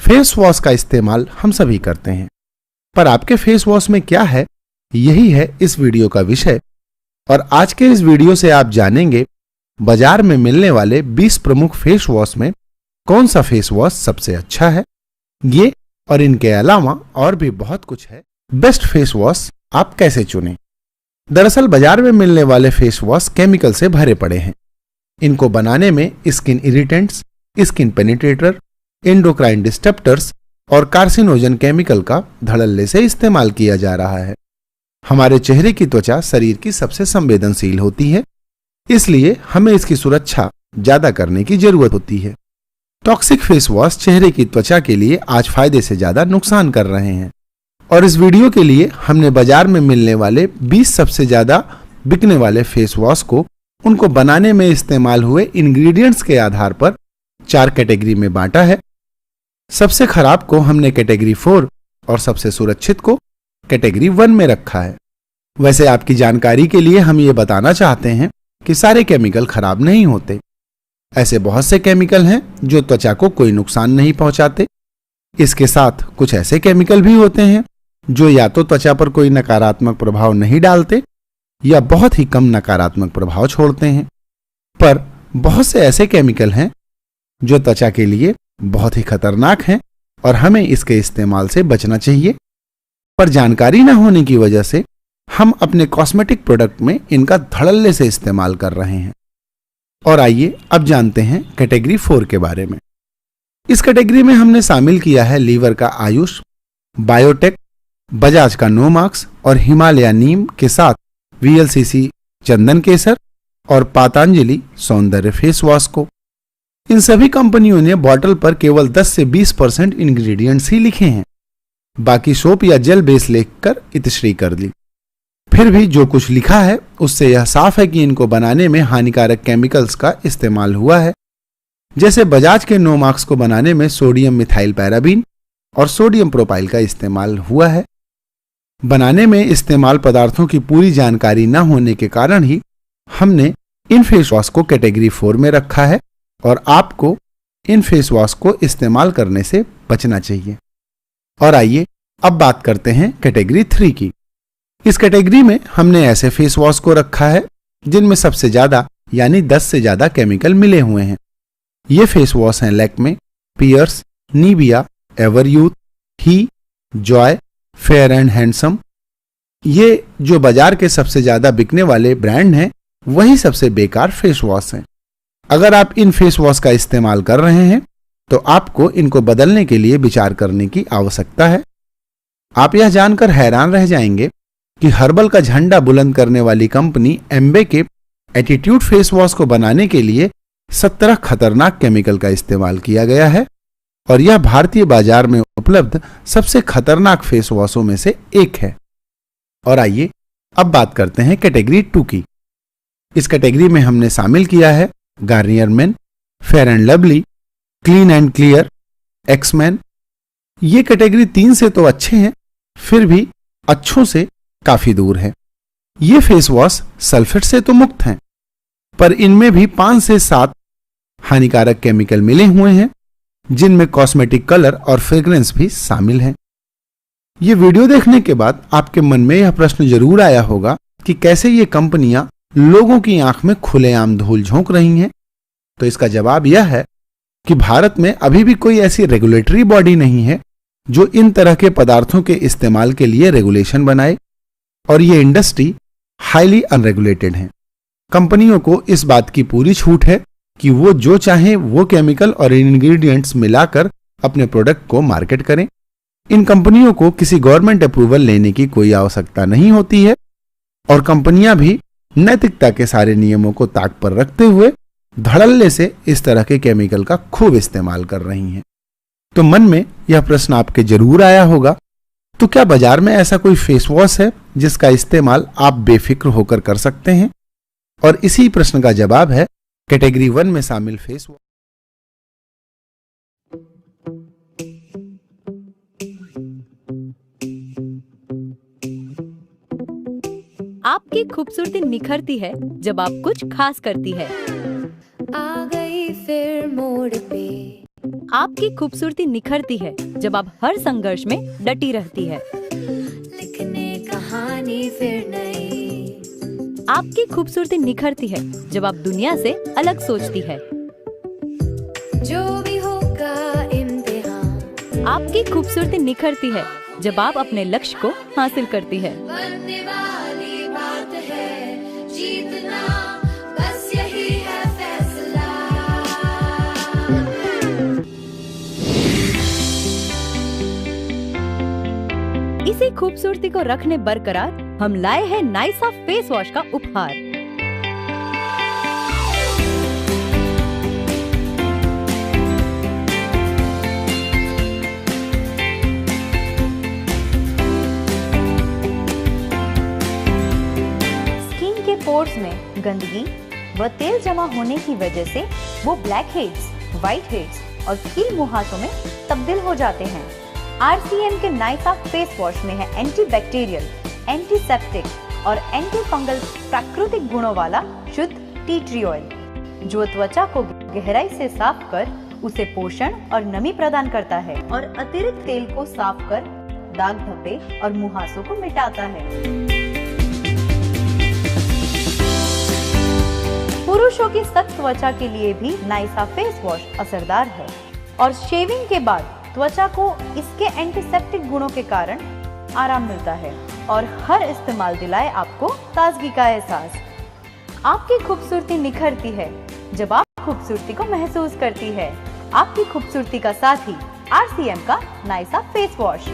Face wash का इस्तेमाल हम सभी करते हैं, पर आपके फेस वॉश में क्या है, यही है इस वीडियो का विषय। और आज के इस वीडियो से आप जानेंगे बाजार में मिलने वाले 20 प्रमुख फेस वॉश में कौन सा फेस वॉश सबसे अच्छा है। ये और इनके अलावा और भी बहुत कुछ है। बेस्ट फेस वॉश आप कैसे चुनें? दरअसल बाजार में मिलने वाले फेस वॉश केमिकल से भरे पड़े हैं। इनको बनाने में skin irritants, skin penetrator, endocrine disturbers और कार्सिनोजन केमिकल का धड़ल्ले से इस्तेमाल किया जा रहा है। हमारे चेहरे की त्वचा शरीर की सबसे संवेदनशील होती है, इसलिए हमें इसकी सुरक्षा ज्यादा करने की जरूरत होती है। टॉक्सिक फेस वॉश चेहरे की त्वचा के लिए आज फायदे से ज्यादा नुकसान कर रहे हैं, और इस वीडियो के लिए हमने बाजार में मिलने वाले 20 सबसे ज्यादा बिकने वाले फेस वॉश को उनको बनाने में इस्तेमाल हुए इंग्रेडिएंट्स के आधार पर 4 कैटेगरी में बांटा है। सबसे खराब को हमने कैटेगरी 4 और सबसे सुरक्षित को कैटेगरी 1 में रखा है। वैसे आपकी जानकारी के लिए हम ये बताना चाहते हैं कि सारे केमिकल खराब नहीं होते। ऐसे बहुत से केमिकल हैं जो त्वचा को कोई नुकसान नहीं पहुंचाते। इसके साथ कुछ ऐसे केमिकल भी होते हैं जो या तो त्वचा पर कोई नकारात्मक प्रभाव नहीं डालते या बहुत ही कम नकारात्मक प्रभाव छोड़ते हैं। पर बहुत से ऐसे केमिकल हैं जो त्वचा के लिए बहुत ही खतरनाक हैं और हमें इसके इस्तेमाल से बचना चाहिए, पर जानकारी न होने की वजह से हम अपने कॉस्मेटिक प्रोडक्ट में इनका धड़ल्ले से इस्तेमाल कर रहे हैं। और आइए अब जानते हैं कैटेगरी 4 के बारे में। इस कैटेगरी में हमने शामिल किया है लीवर का आयुष, बायोटेक, बजाज का नो मार्क्स और हिमालय नीम के साथ VLCC चंदन केसर और पातंजलि सौंदर्य फेस वॉश को। इन सभी कंपनियों ने बॉटल पर केवल 10 से 20% इंग्रेडिएंट्स ही लिखे हैं, बाकी सोप या जेल बेस लिखकर इतिश्री कर दी। फिर भी जो कुछ लिखा है उससे यह साफ है कि इनको बनाने में हानिकारक केमिकल्स का इस्तेमाल हुआ है। जैसे बजाज के नो मार्क्स को बनाने में सोडियम मिथाइल पैराबीन और सोडियम प्रोपाइल का इस्तेमाल हुआ है। बनाने में इस्तेमाल पदार्थों की पूरी जानकारी न होने के कारण ही हमने इन फेस वॉश को कैटेगरी 4 में रखा है, और आपको इन फेस वॉश को इस्तेमाल करने से बचना चाहिए। और आइए अब बात करते हैं कैटेगरी 3 की। इस कैटेगरी में हमने ऐसे फेस वॉश को रखा है जिनमें सबसे ज्यादा यानी 10 से ज्यादा केमिकल मिले हुए हैं। ये फेस वॉश हैं Lakme, Pears, Nivea, Ever Yuth, ही, जॉय, फेयर एंड हैंडसम। ये जो बाजार के सबसे ज्यादा बिकने वाले ब्रांड हैं, वही सबसे बेकार फेस वॉश हैं। अगर आप इन फेस वॉश का इस्तेमाल कर रहे हैं तो आपको इनको बदलने के लिए विचार करने की आवश्यकता है। आप यह जानकर हैरान रह जाएंगे कि हर्बल का झंडा बुलंद करने वाली कंपनी एम्बे के एटीट्यूड फेस वॉश को बनाने के लिए 17 खतरनाक केमिकल का इस्तेमाल किया गया है, और यह भारतीय बाजार में उपलब्ध सबसे खतरनाक फेस वॉशों में से एक है। और आइए अब बात करते हैं कैटेगरी 2 की। इस कैटेगरी में हमने शामिल किया है Garnier Men, Fair and Lovely, Clean and Clear, Axeman. ये कैटेगरी 3 से तो अच्छे हैं, फिर भी अच्छों से काफी दूर है। ये फेस वॉश सल्फेट से तो मुक्त हैं, पर इनमें भी 5 से 7 हानिकारक केमिकल मिले हुए हैं, जिनमें कॉस्मेटिक कलर और फ्रेग्रेंस भी शामिल हैं। ये वीडियो देखने के बाद आपके मन में यह प्रश्न जरूर आया होगा कि कैसे ये कंपनियां लोगों की आंख में खुलेआम धूल झोंक रही हैं। तो इसका जवाब यह है कि भारत में अभी भी कोई ऐसी रेगुलेटरी बॉडी नहीं है जो इन तरह के पदार्थों के इस्तेमाल के लिए रेगुलेशन बनाए, और ये इंडस्ट्री हाईली अनरेगुलेटेड है। कंपनियों को इस बात की पूरी छूट है कि वो जो चाहे वो केमिकल और इंग्रेडिएंट्स मिलाकर अपने प्रोडक्ट को मार्केट करें। इन कंपनियों को किसी गवर्नमेंट अप्रूवल लेने की कोई आवश्यकता नहीं होती है, और कंपनियां भी नैतिकता के सारे नियमों को ताक पर रखते हुए धड़ल्ले से इस तरह के केमिकल का खूब इस्तेमाल कर रही हैं। तो मन में यह प्रश्न आपके जरूर आया होगा, तो क्या बाजार में ऐसा कोई फेस वॉश है जिसका इस्तेमाल आप बेफिक्र होकर कर सकते हैं? और इसी प्रश्न का जवाब है कैटेगरी 1 में शामिल फेस वॉश। आपकी खूबसूरती निखरती है जब आप कुछ खास करती है। आ गई फिर मोड़ पे आपकी खूबसूरती निखरती है जब आप हर संघर्ष में डटी रहती है। लिखने कहानी फिर नई। आपकी खूबसूरती निखरती है जब आप दुनिया से अलग सोचती है। जो भी होगा इम्तिहान। आपकी खूबसूरती निखरती है जब आप अपने लक्ष्य को हासिल करती है। बनने वाली बात है जीतना, बस यही है फैसला। इसी खूबसूरती को रखने बरकरार हम लाए हैं नाइसा फेस वॉश का उपहार। स्किन के पोर्स में गंदगी व तेल जमा होने की वजह से वो ब्लैक हेड्स, व्हाइट हेड्स और कील मुहासों में तब्दील हो जाते हैं। RCM के नाइसा फेस वॉश में है एंटीबैक्टीरियल, एंटीसेप्टिक और एंटी फंगल प्राकृतिक गुणों वाला शुद्ध टी ट्री ऑयल, जो त्वचा को गहराई से साफ कर उसे पोषण और नमी प्रदान करता है और अतिरिक्त तेल को साफ कर दाग धब्बे और मुहासों को मिटाता है। पुरुषों की सख्त त्वचा के लिए भी नाइसा फेस वॉश असरदार है और शेविंग के बाद त्वचा को इसके एंटीसेप्टिक गुणों के कारण आराम मिलता है और हर इस्तेमाल दिलाए आपको ताजगी का एहसास। आपकी खूबसूरती निखरती है जब आप खूबसूरती को महसूस करती है। आपकी खूबसूरती का साथी RCM का नाइसा फेस वॉश।